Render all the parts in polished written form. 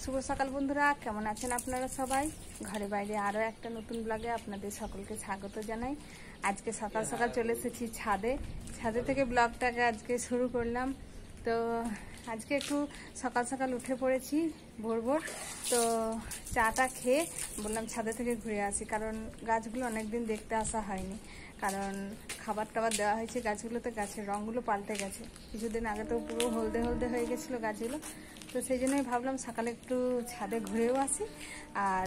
শুভ সকাল বন্ধুরা, কেমন আছেন আপনারা সবাই? ঘরে বাইরে আরও একটা নতুন ব্লগে আপনাদের সকলকে স্বাগত জানাই। আজকে সকাল সকাল চলে এসেছি ছাদে থেকে ব্লগটাকে আজকে শুরু করলাম। তো আজকে একটু সকাল সকাল উঠে পড়েছি ভোর। তো চাটা খেয়ে বললাম ছাদে থেকে ঘুরে আসি, কারণ গাছগুলো অনেকদিন দেখতে আসা হয়নি। কারণ খাবার টাবার দেওয়া হয়েছে গাছগুলোতে, গাছের রঙগুলো পাল্টে গেছে। কিছুদিন আগে তো পুরো হলদে হয়ে গেছিলো গাছগুলো। তো সেই জন্যই ভাবলাম সকালে একটু ছাদে ঘুরেও আসি আর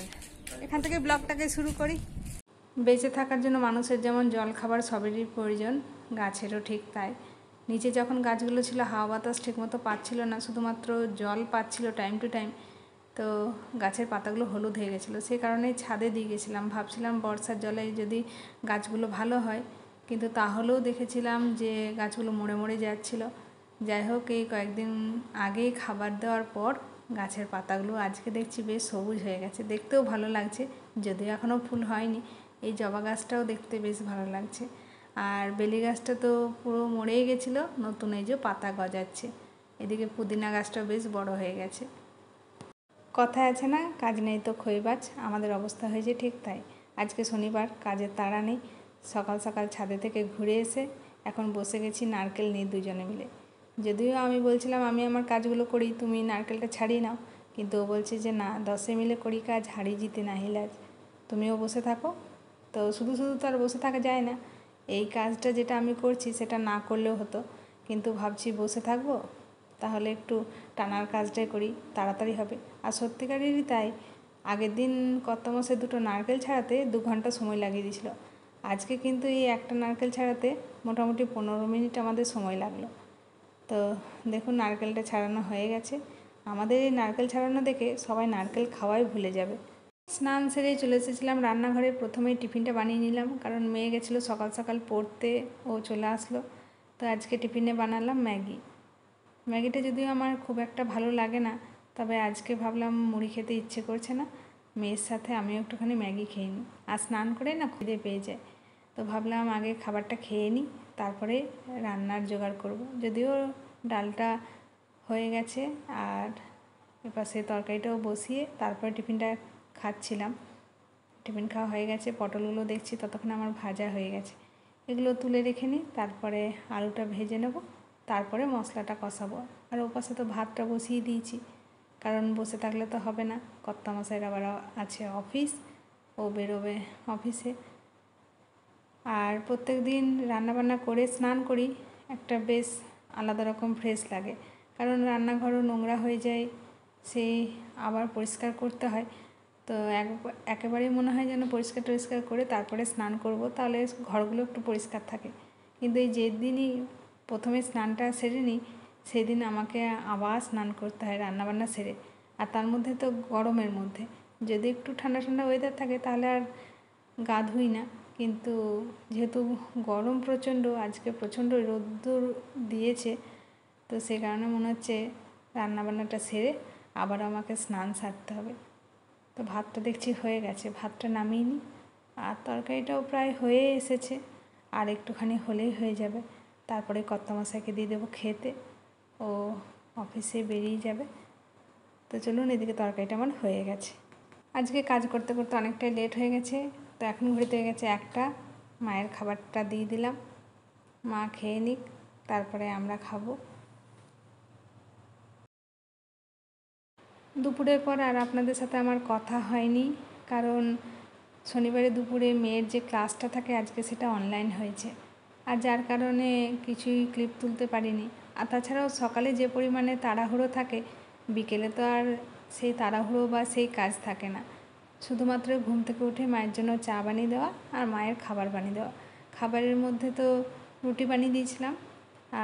এখান থেকে ব্লগটাকে শুরু করি। বেঁচে থাকার জন্য মানুষের যেমন জল খাবার সবেরই প্রয়োজন, গাছেরও ঠিক তাই। নিচে যখন গাছগুলো ছিল হাওয়া বাতাস ঠিকমতো পাচ্ছিল না, শুধুমাত্র জল পাচ্ছিল টাইম টু টাইম। তো গাছের পাতাগুলো হলুদ হয়ে গেছিলো, সেই কারণেই ছাদে দিয়ে গেছিলাম। ভাবছিলাম বর্ষার জলে যদি গাছগুলো ভালো হয়, কিন্তু তাহলেও দেখেছিলাম যে গাছগুলো মরে যাচ্ছিলো। যাই হোক, এই কয়েকদিন আগেই খাবার দেওয়ার পর গাছের পাতাগুলো আজকে দেখছি বেশ সবুজ হয়ে গেছে, দেখতেও ভালো লাগছে। যদিও এখনও ফুল হয়নি। এই জবা গাছটাও দেখতে বেশ ভালো লাগছে। আর বেলি গাছটা তো পুরো মরেই গেছিলো, নতুন এই যে পাতা গজাচ্ছে। এদিকে পুদিনা গাছটাও বেশ বড় হয়ে গেছে। কথায় আছে না, কাজ নেই তো খইবাজ, আমাদের অবস্থা হয়েছে ঠিক তাই। আজকে শনিবার, কাজের তাড়া নেই। সকাল সকাল ছাদে থেকে ঘুরে এসে এখন বসে গেছি নারকেল নিয়ে দুজনে মিলে। যদিও আমি বলছিলাম আমি আমার কাজগুলো করি, তুমি নারকেলটা ছাড়িয়ে নাও, কিন্তু ও বলছে যে না, 10 মিলে করি কাজ, হারি জিতে নাহি লাজ, তুমিও বসে থাকো। তো শুধু তো আর বসে থাকা যায় না। এই কাজটা যেটা আমি করছি সেটা না করলেও হতো, কিন্তু ভাবছি বসে থাকবো, তাহলে একটু টানার কাজটাই করি, তাড়াতাড়ি হবে। আর সত্যিকারেরই তাই, আগের দিন কর্তামশাই 2টো নারকেল ছাড়াতে 2 ঘন্টা সময় লাগিয়ে দিয়েছিল। আজকে কিন্তু এই একটা নারকেল ছাড়াতে মোটামুটি 15 মিনিট আমাদের সময় লাগলো। তো দেখুন, নারকেলটা ছাড়ানো হয়ে গেছে। আমাদের এই নারকেল ছাড়ানো দেখে সবাই নারকেল খাওয়াই ভুলে যাবে। স্নান সেরেই চলে এসেছিলাম রান্নাঘরে। প্রথমেই টিফিনটা বানিয়ে নিলাম, কারণ মেয়ে গেছিলো সকাল সকাল পড়তে, ও চলে আসলো। তো আজকে টিফিনে বানালাম ম্যাগিটা যদিও আমার খুব একটা ভালো লাগে না, তবে আজকে ভাবলাম মুড়ি খেতে ইচ্ছে করছে না, মেয়ের সাথে আমিও একটুখানি ম্যাগি খেয়ে নিই। আর স্নান করে না খিদে পেয়ে যায়, তো ভাবলাম আগে খাবারটা খেয়ে নিই, তারপরে রান্নার জোগাড় করব। যদিও ডালটা হয়ে গেছে আর এপাশে তরকারিটাও বসিয়ে তারপরে টিফিনটা খাচ্ছিলাম। টিফিন খাওয়া হয়ে গেছে, পটলগুলো দেখছি ততক্ষণ আমার ভাজা হয়ে গেছে। এগুলো তুলে রেখে নিই, তারপরে আলুটা ভেজে নেব, তারপরে মশলাটা কষাবো। আর ওপাশে তো ভাতটা বসিয়ে দিয়েছি, কারণ বসে থাকলে তো হবে না। কর্তামশাইয়ের আবার আছে অফিস, ও বেরোবে অফিসে। আর প্রত্যেক দিন রান্নাবান্না করে স্নান করি, একটা বেশ আলাদা রকম ফ্রেশ লাগে, কারণ রান্নাঘরও নোংরা হয়ে যায়, সেই আবার পরিষ্কার করতে হয়। তো একেবারেই মনে হয় যেন পরিষ্কার করে তারপরে স্নান করব, তাহলে ঘরগুলো একটু পরিষ্কার থাকে। কিন্তু এই যেদিনই প্রথমে স্নানটা সেরে নিই, সেদিন আমাকে আবার স্নান করতে হয় রান্নাবান্না সেরে। আর তার মধ্যে তো গরমের মধ্যে, যদি একটু ঠান্ডা ওয়েদার থাকে তাহলে আর গা ধুই না, কিন্তু যেহেতু গরম প্রচণ্ড, আজকে প্রচণ্ড রোদ্দুর দিয়েছে, তো সে কারণে মনে হচ্ছে রান্নাবান্নাটা সেরে আবার আমাকে স্নান সারতে হবে। তো ভাতটা দেখছি হয়ে গেছে, ভাতটা নামিয়ে নিই। আর তরকারিটাও প্রায় হয়ে এসেছে, আর একটুখানি হলেই হয়ে যাবে। তারপরে কর্তামশাইকে দিয়ে দেবো খেতে, ও অফিসে বেরিয়ে যাবে। তো চলুন, এদিকে তরকারিটা আমার হয়ে গেছে। আজকে কাজ করতে করতে অনেকটাই লেট হয়ে গেছে, তো এখন ঘড়িতে হয়ে গেছে 1টা। মায়ের খাবারটা দিয়ে দিলাম, মা খেয়ে নিক, তারপরে আমরা খাবো। দুপুরের পর আর আপনাদের সাথে আমার কথা হয়নি, কারণ শনিবারে দুপুরে মেয়ের যে ক্লাসটা থাকে আজকে সেটা অনলাইন হয়েছে, আর যার কারণে কিছুই ক্লিপ তুলতে পারিনি। আর তাছাড়াও সকালে যে পরিমাণে তাড়াহুড়ো থাকে, বিকেলে তো আর সেই তাড়াহুড়ো বা সেই কাজ থাকে না। শুধুমাত্র ঘুম থেকে উঠে মায়ের জন্য চা বানিয়ে দেওয়া আর মায়ের খাবার বানিয়ে দেওয়া। খাবারের মধ্যে তো রুটি বানিয়ে দিয়েছিলাম,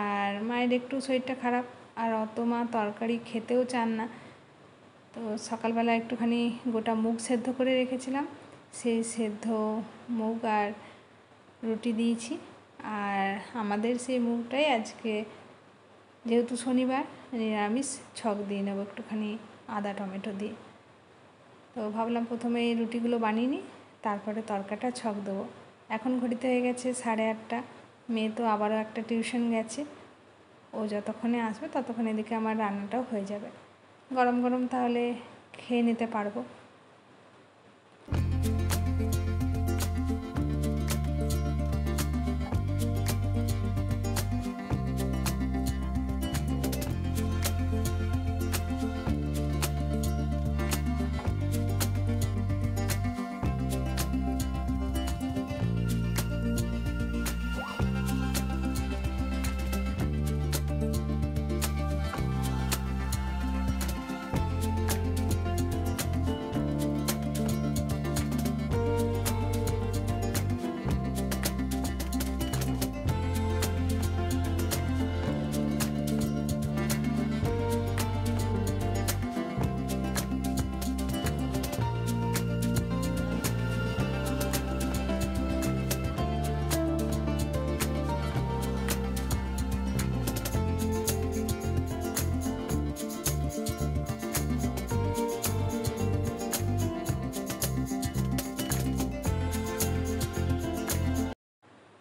আর মায়ের একটু শরীরটা খারাপ, আর অত মা তরকারি খেতেও চান না। তো সকালবেলা একটুখানি গোটা মুগ সেদ্ধ করে রেখেছিলাম, সেই সেদ্ধ মুগ আর রুটি দিয়েছি। আর আমাদের সেই মুগটাই আজকে, যেহেতু শনিবার, নিরামিষ ছক দিয়ে নেবো একটুখানি আদা টমেটো দিয়ে। তো ভাবলাম প্রথমে এই রুটিগুলো বানিয়ে নিই, তারপরে তরকাটা ছক দেবো। এখন ঘড়িতে হয়ে গেছে 8:30। মেয়ে তো আবারও একটা টিউশন গেছে, ও যতক্ষণে আসবে ততক্ষণ এদিকে আমার রান্নাটাও হয়ে যাবে। গরম গরম তাহলে খেয়ে নিতে পারবো।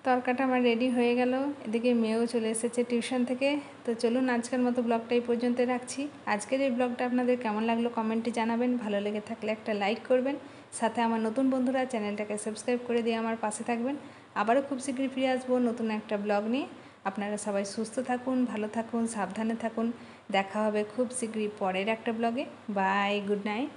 তরকাটা আমার রেডি হয়ে গেল, এদিকে মেয়েও চলে এসেছে টিউশন থেকে। তো চলুন আজকের মতো ব্লগটা এই পর্যন্ত রাখছি। আজকের এই ব্লগটা আপনাদের কেমন লাগলো কমেন্টে জানাবেন, ভালো লেগে থাকলে একটা লাইক করবেন, সাথে আমার নতুন বন্ধুরা চ্যানেলটাকে সাবস্ক্রাইব করে দিয়ে আমার পাশে থাকবেন। আবারও খুব শীঘ্রই ফিরে আসবো নতুন একটা ব্লগ নিয়ে। আপনারা সবাই সুস্থ থাকুন, ভালো থাকুন, সাবধানে থাকুন। দেখা হবে খুব শীঘ্রই পরের একটা ব্লগে। Bye, good night.